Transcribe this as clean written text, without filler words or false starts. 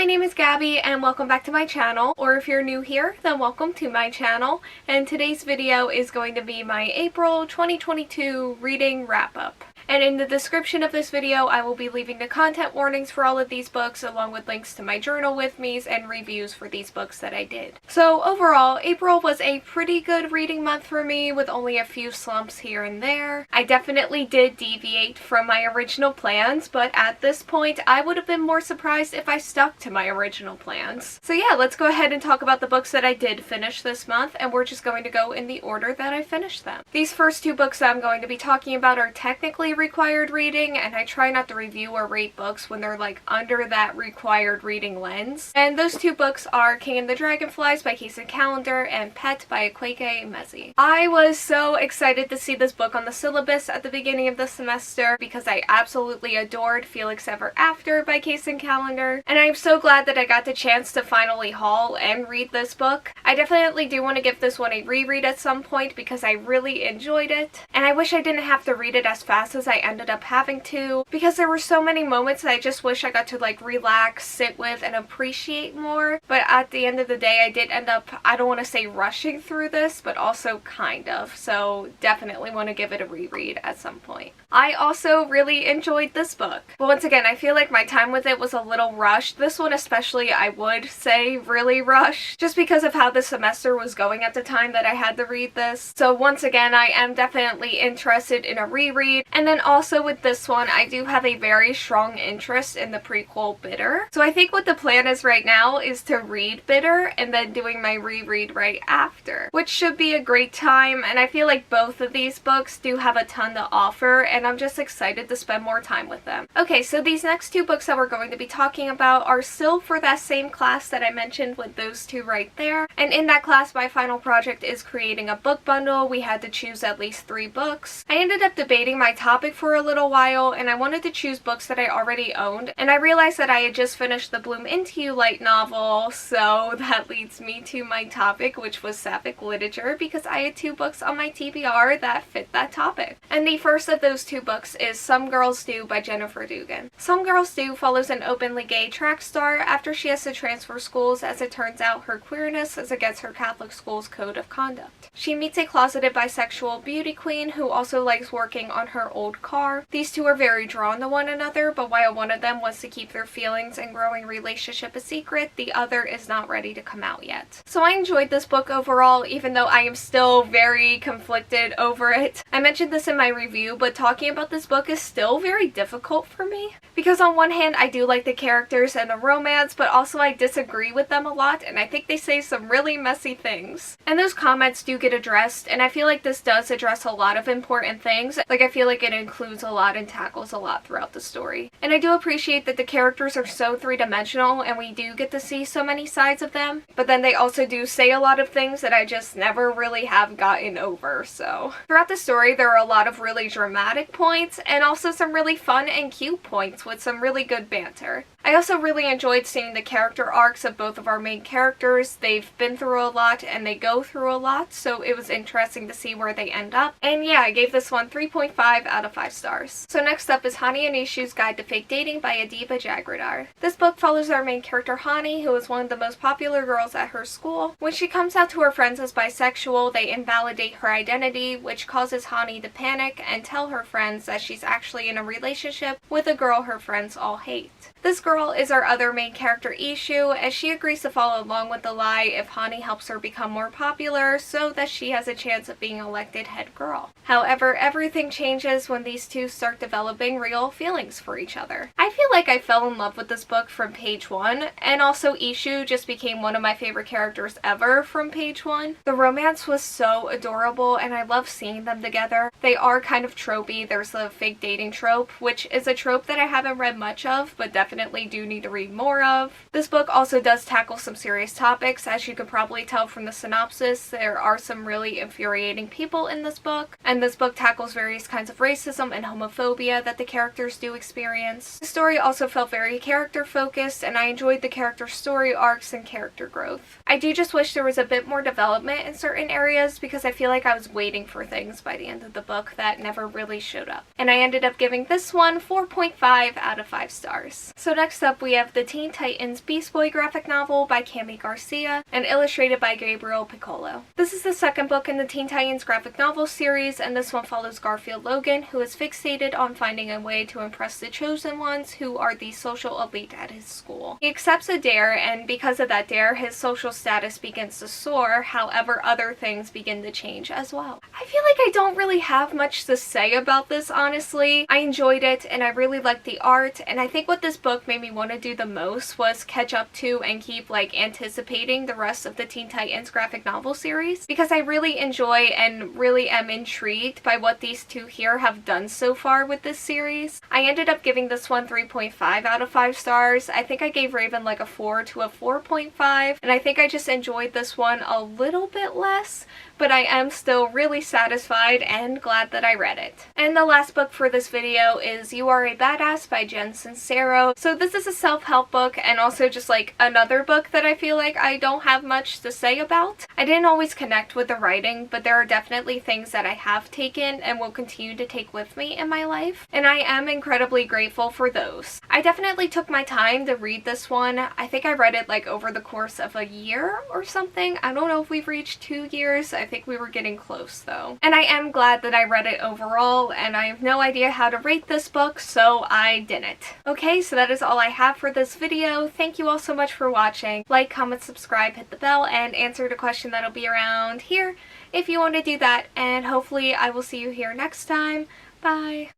my name is Gabby and welcome back to my channel, or if you're new here, then welcome to my channel. And today's video is going to be my April 2022 reading wrap-up. And in the description of this video, I will be leaving the content warnings for all of these books, along with links to my journal with me's and reviews for these books that I did. So overall, April was a pretty good reading month for me, with only a few slumps here and there. I definitely did deviate from my original plans, but at this point, I would have been more surprised if I stuck to my original plans. So yeah, let's go ahead and talk about the books that I did finish this month, and we're just going to go in the order that I finished them. These first two books that I'm going to be talking about are technically required reading, and I try not to review or rate books when they're like under that required reading lens. And those two books are King and the Dragonflies by Kacen Callender and Pet by Akwaeke Emezi. I was so excited to see this book on the syllabus at the beginning of the semester because I absolutely adored Felix Ever After by Kacen Callender, and I'm so glad that I got the chance to finally haul and read this book. I definitely do want to give this one a reread at some point because I really enjoyed it, and I wish I didn't have to read it as fast as I ended up having to, because there were so many moments that I just wish I got to like relax, sit with, and appreciate more. But at the end of the day, I did end up, I don't want to say rushing through this, but also kind of, so definitely want to give it a reread at some point. I also really enjoyed this book, but once again, I feel like my time with it was a little rushed. This one especially, I would say really rushed, just because of how the semester was going at the time that I had to read this. So once again, I am definitely interested in a reread. And then also with this one, I do have a very strong interest in the prequel Bitter. So I think what the plan is right now is to read Bitter and then doing my reread right after, which should be a great time. And I feel like both of these books do have a ton to offer, and I'm just excited to spend more time with them. Okay, so these next two books that we're going to be talking about are still for that same class that I mentioned with those two right there. And in that class, my final project is creating a book bundle. We had to choose at least 3 books. I ended up debating my topic for a little while, and I wanted to choose books that I already owned, and I realized that I had just finished the Bloom Into You light novel, so that leads me to my topic, which was sapphic literature, because I had 2 books on my TBR that fit that topic. And the first of those 2 books is Some Girls Do by Jennifer Dugan. Some Girls Do follows an openly gay track star after she has to transfer schools, as it turns out her queerness is against her Catholic school's code of conduct. She meets a closeted bisexual beauty queen who also likes working on her old car. These two are very drawn to one another, but while one of them wants to keep their feelings and growing relationship a secret, the other is not ready to come out yet. So I enjoyed this book overall, even though I am still very conflicted over it. I mentioned this in my review, but talking about this book is still very difficult for me, because on one hand I do like the characters and the romance, but also I disagree with them a lot, and I think they say some really messy things. And those comments do get addressed, and I feel like this does address a lot of important things. Like, I feel like it includes a lot and tackles a lot throughout the story. And I do appreciate that the characters are so three-dimensional and we do get to see so many sides of them, but then they also do say a lot of things that I just never really have gotten over. So throughout the story, there are a lot of really dramatic points and also some really fun and cute points with some really good banter. I also really enjoyed seeing the character arcs of both of our main characters. They've been through a lot and they go through a lot, so it was interesting to see where they end up. And yeah, I gave this one 3.5 out of 5 stars. So next up is Hani and Ishu's Guide to Fake Dating by Adiba Jaigirdar. This book follows our main character Hani, who is one of the most popular girls at her school. When she comes out to her friends as bisexual, they invalidate her identity, which causes Hani to panic and tell her friends that she's actually in a relationship with a girl her friends all hate. This girl is our other main character, Ishu, as she agrees to follow along with the lie if Hani helps her become more popular so that she has a chance of being elected head girl. However, everything changes when these two start developing real feelings for each other. I feel like I fell in love with this book from page 1, and also Ishu just became one of my favorite characters ever from page 1. The romance was so adorable, and I love seeing them together. They are kind of tropey. There's the fake dating trope, which is a trope that I haven't read much of, but definitely do need to read more of. This book also does tackle some serious topics. As you could probably tell from the synopsis, there are some really infuriating people in this book, and this book tackles various kinds of racism and homophobia that the characters do experience. The story also felt very character focused, and I enjoyed the character story arcs and character growth. I do just wish there was a bit more development in certain areas, because I feel like I was waiting for things by the end of the book that never really showed up. And I ended up giving this one 4.5 out of 5 stars. So next Next up, we have the Teen Titans Beast Boy graphic novel by Garcia and illustrated by Gabriel Picolo. This is the second book in the Teen Titans graphic novel series, and this one follows Garfield Logan, who is fixated on finding a way to impress the chosen ones, who are the social elite at his school. He accepts a dare, and because of that dare, his social status begins to soar. However, other things begin to change as well. I feel like I don't really have much to say about this, honestly. I enjoyed it, and I really liked the art, and I think what this book made me want to do the most was catch up to and keep anticipating the rest of the Teen Titans graphic novel series, because I really enjoy and really am intrigued by what these two here have done so far with this series. I ended up giving this one 3.5 out of 5 stars. I think I gave Raven a 4 to a 4.5, and I think I just enjoyed this one a little bit less, but I am still really satisfied and glad that I read it. And the last book for this video is You Are a Badass by Jen Sincero. So this is a self-help book, and also just another book that I feel like I don't have much to say about. I didn't always connect with the writing, but there are definitely things that I have taken and will continue to take with me in my life, and I am incredibly grateful for those. I definitely took my time to read this one. I think I read it over the course of a year or something. I don't know if we've reached 2 years. I think we were getting close though. And I am glad that I read it overall, and I have no idea how to rate this book, so I didn't. Okay, so that is all I have for this video. Thank you all so much for watching. Like, comment, subscribe, hit the bell, and answer the question that'll be around here if you want to do that, and hopefully I will see you here next time. Bye!